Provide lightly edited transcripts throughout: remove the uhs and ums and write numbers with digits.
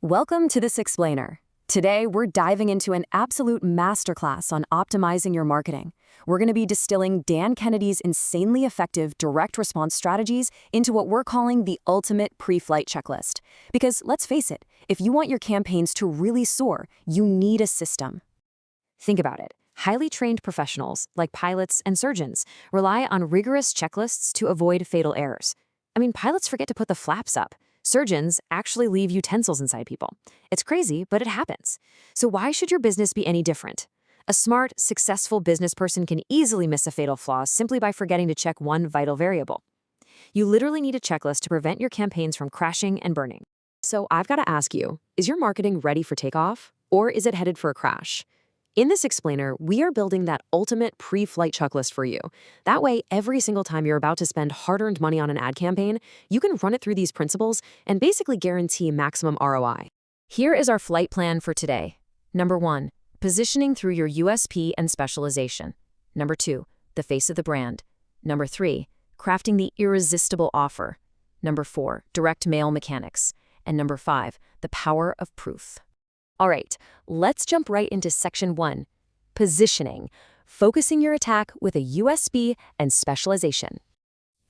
Welcome to This Explainer. Today, we're diving into an absolute masterclass on optimizing your marketing. We're going to be distilling Dan Kennedy's insanely effective direct response strategies into what we're calling the ultimate pre-flight checklist. Because let's face it, if you want your campaigns to really soar, you need a system. Think about it. Highly trained professionals, like pilots and surgeons, rely on rigorous checklists to avoid fatal errors. Pilots forget to put the flaps up. Surgeons actually leave utensils inside people. It's crazy, but it happens. So why should your business be any different? A smart, successful business person can easily miss a fatal flaw simply by forgetting to check one vital variable. You literally need a checklist to prevent your campaigns from crashing and burning. So I've got to ask you, is your marketing ready for takeoff? Or is it headed for a crash? In this explainer, we are building that ultimate pre-flight checklist for you. That way, every single time you're about to spend hard-earned money on an ad campaign, you can run it through these principles and basically guarantee maximum ROI. Here is our flight plan for today. Number 1, positioning through your USP and specialization. Number 2, the face of the brand. Number 3, crafting the irresistible offer. Number 4, direct mail mechanics. And number 5, the power of proof. All right, let's jump right into section 1, positioning, focusing your attack with a USP and specialization.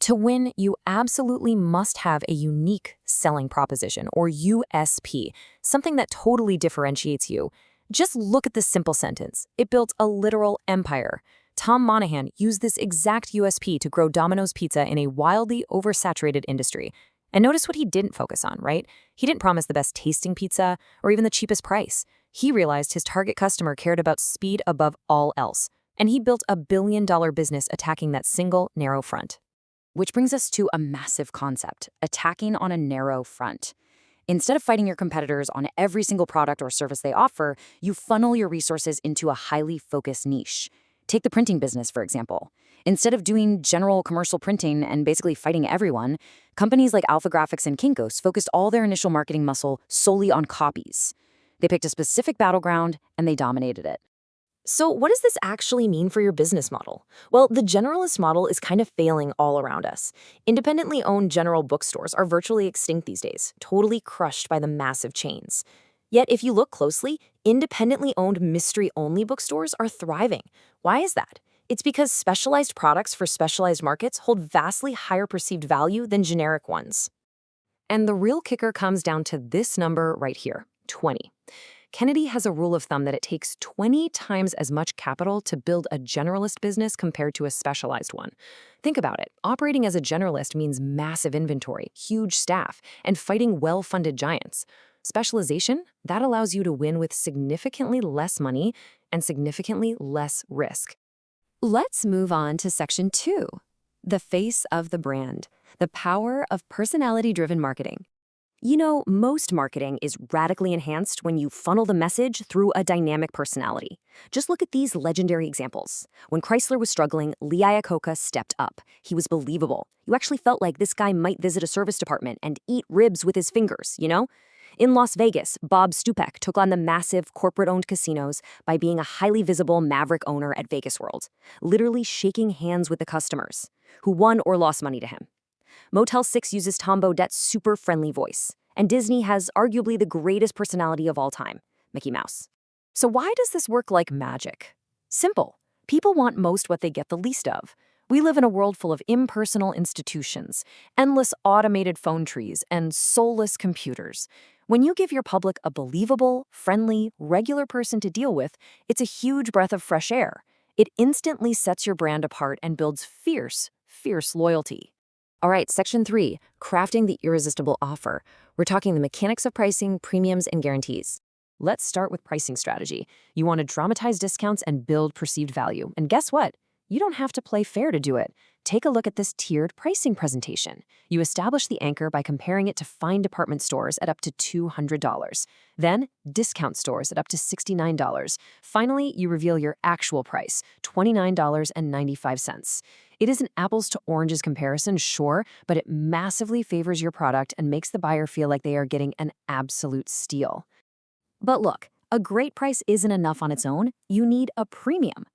To win, you absolutely must have a unique selling proposition, or USP, something that totally differentiates you. Just look at this simple sentence. It built a literal empire. Tom Monahan used this exact USP to grow Domino's Pizza in a wildly oversaturated industry. And notice what he didn't focus on, right? He didn't promise the best tasting pizza or even the cheapest price. He realized his target customer cared about speed above all else. And he built $1 billion business attacking that single, narrow front. Which brings us to a massive concept, attacking on a narrow front. Instead of fighting your competitors on every single product or service they offer, you funnel your resources into a highly focused niche. Take the printing business, for example. Instead of doing general commercial printing and basically fighting everyone, companies like Alpha Graphics and Kinko's focused all their initial marketing muscle solely on copies. They picked a specific battleground and they dominated it. So what does this actually mean for your business model? Well, the generalist model is kind of failing all around us. Independently owned general bookstores are virtually extinct these days, totally crushed by the massive chains. Yet if you look closely, independently owned mystery-only bookstores are thriving. Why is that? It's because specialized products for specialized markets hold vastly higher perceived value than generic ones. And the real kicker comes down to this number right here, 20. Kennedy has a rule of thumb that it takes 20 times as much capital to build a generalist business compared to a specialized one. Think about it. Operating as a generalist means massive inventory, huge staff, and fighting well-funded giants. Specialization, that allows you to win with significantly less money and significantly less risk. Let's move on to section 2, the face of the brand, the power of personality-driven marketing. You know, most marketing is radically enhanced when you funnel the message through a dynamic personality. Just look at these legendary examples. When Chrysler was struggling, Lee Iacocca stepped up. He was believable. You actually felt like this guy might visit a service department and eat ribs with his fingers, you know? In Las Vegas, Bob Stupak took on the massive corporate-owned casinos by being a highly visible maverick owner at Vegas World, literally shaking hands with the customers, who won or lost money to him. Motel 6 uses Tom Baudette's super friendly voice, and Disney has arguably the greatest personality of all time, Mickey Mouse. So why does this work like magic? Simple. People want most what they get the least of. We live in a world full of impersonal institutions, endless automated phone trees, and soulless computers. When you give your public a believable, friendly, regular person to deal with, it's a huge breath of fresh air. It instantly sets your brand apart and builds fierce loyalty. All right, section 3, crafting the irresistible offer. We're talking the mechanics of pricing, premiums, and guarantees. Let's start with pricing strategy. You want to dramatize discounts and build perceived value. And guess what? You don't have to play fair to do it. Take a look at this tiered pricing presentation. You establish the anchor by comparing it to fine department stores at up to $200. Then, discount stores at up to $69. Finally, you reveal your actual price, $29.95. It is an apples to oranges comparison, sure, but it massively favors your product and makes the buyer feel like they are getting an absolute steal. But look, a great price isn't enough on its own. You need a premium.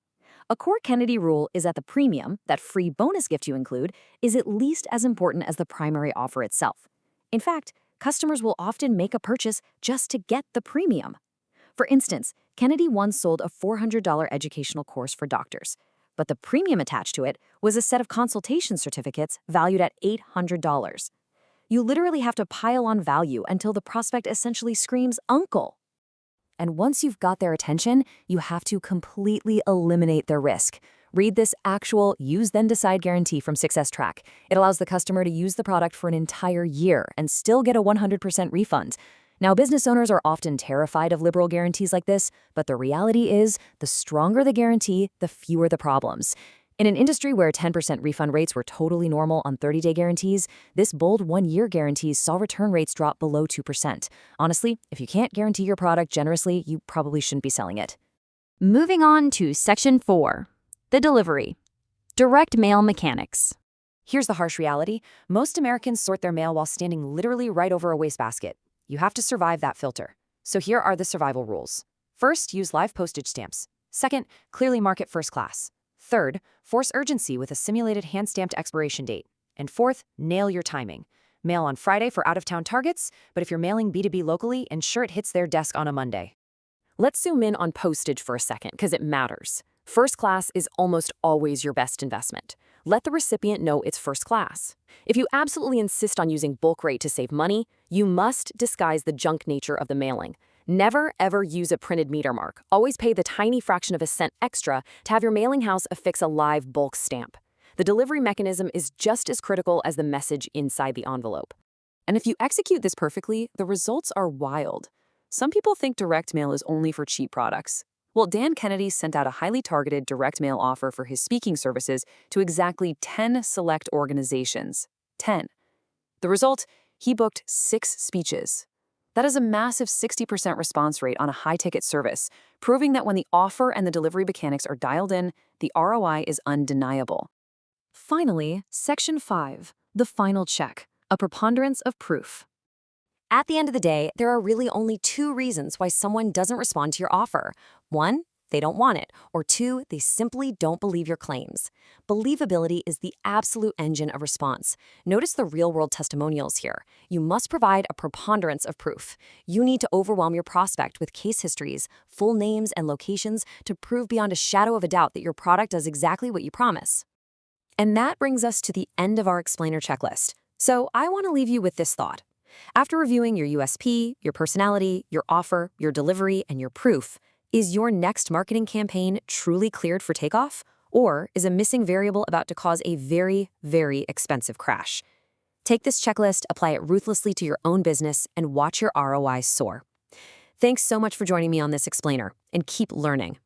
A core Kennedy rule is that the premium, that free bonus gift you include, is at least as important as the primary offer itself. In fact, customers will often make a purchase just to get the premium. For instance, Kennedy once sold a $400 educational course for doctors, but the premium attached to it was a set of consultation certificates valued at $800. You literally have to pile on value until the prospect essentially screams, "Uncle!" And once you've got their attention, you have to completely eliminate their risk. Read this actual use then decide guarantee from Success Track. It allows the customer to use the product for an entire year and still get a 100% refund. Now, business owners are often terrified of liberal guarantees like this, but the reality is the stronger the guarantee, the fewer the problems. In an industry where 10% refund rates were totally normal on 30-day guarantees, this bold one-year guarantees saw return rates drop below 2%. Honestly, if you can't guarantee your product generously, you probably shouldn't be selling it. Moving on to Section 4, the delivery. Direct mail mechanics. Here's the harsh reality. Most Americans sort their mail while standing literally right over a wastebasket. You have to survive that filter. So here are the survival rules. First, use live postage stamps. Second, clearly mark it first class. Third, force urgency with a simulated hand-stamped expiration date. And fourth, nail your timing. Mail on Friday for out-of-town targets, but if you're mailing B2B locally, ensure it hits their desk on a Monday. Let's zoom in on postage for a second, because it matters. First class is almost always your best investment. Let the recipient know it's first class. If you absolutely insist on using bulk rate to save money, you must disguise the junk nature of the mailing. Never, ever use a printed meter mark. Always pay the tiny fraction of a cent extra to have your mailing house affix a live bulk stamp. The delivery mechanism is just as critical as the message inside the envelope. And if you execute this perfectly, the results are wild. Some people think direct mail is only for cheap products. Well, Dan Kennedy sent out a highly targeted direct mail offer for his speaking services to exactly 10 select organizations. 10. The result? He booked 6 speeches. That is a massive 60% response rate on a high-ticket service, proving that when the offer and the delivery mechanics are dialed in, the ROI is undeniable. Finally, Section 5, the final check, a preponderance of proof. At the end of the day, there are really only 2 reasons why someone doesn't respond to your offer. 1, they don't want it, or 2, they simply don't believe your claims. Believability is the absolute engine of response. Notice the real-world testimonials here. You must provide a preponderance of proof. You need to overwhelm your prospect with case histories, full names, and locations to prove beyond a shadow of a doubt that your product does exactly what you promise. And that brings us to the end of our explainer checklist. So I want to leave you with this thought. After reviewing your USP, your personality, your offer, your delivery, and your proof, is your next marketing campaign truly cleared for takeoff? Or is a missing variable about to cause a very, very expensive crash? Take this checklist, apply it ruthlessly to your own business, and watch your ROI soar. Thanks so much for joining me on this explainer, and keep learning.